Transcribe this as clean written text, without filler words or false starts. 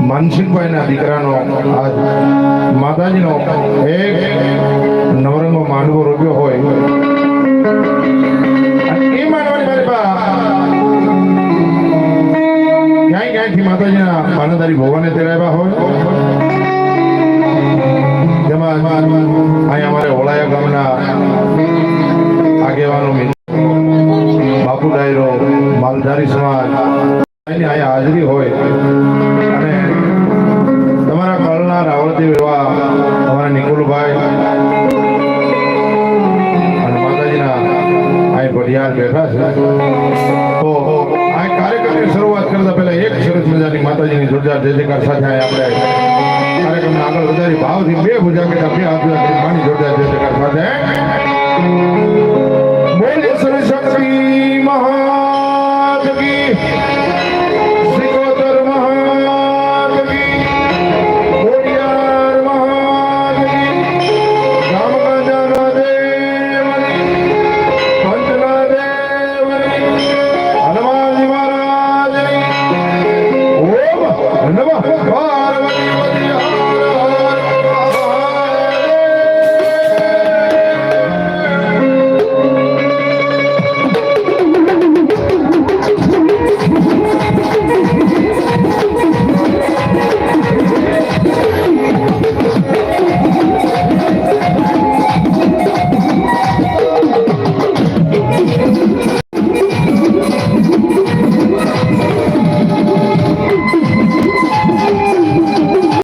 માનસિંહભાઈ ના દીકરાનો આજ માતાજીનો એક નવરંગો માંડવો રોપ્યો હોય એ માનવાની મારી પા ક્યાંયથી માતાજીના પાનાધારી ભગવાને તેડાવ્યા હોય જેમાં અહીંયા અમારે હોળાયા ગામના આગેવાનો બાપુ ડાયરો માલધારી સમાજ અહીંયા હાજરી હોય અને તમારા કળના રાવળદેવ એવા તમારા નિકુલભાઈ અને માતાજીના અહીં ભડિયાર બેઠા છે તો આ કાર્યક્રમની શરૂઆત કરતા પહેલા એક સરસ મજાની માતાજીની જોરદાર જય જયકાર સાથે આપણે કાર્યક્રમને આગળ વધારી ભાવથી બે ભુજા કે બે હાથ માની જોરદાર જય જયકાર સાથે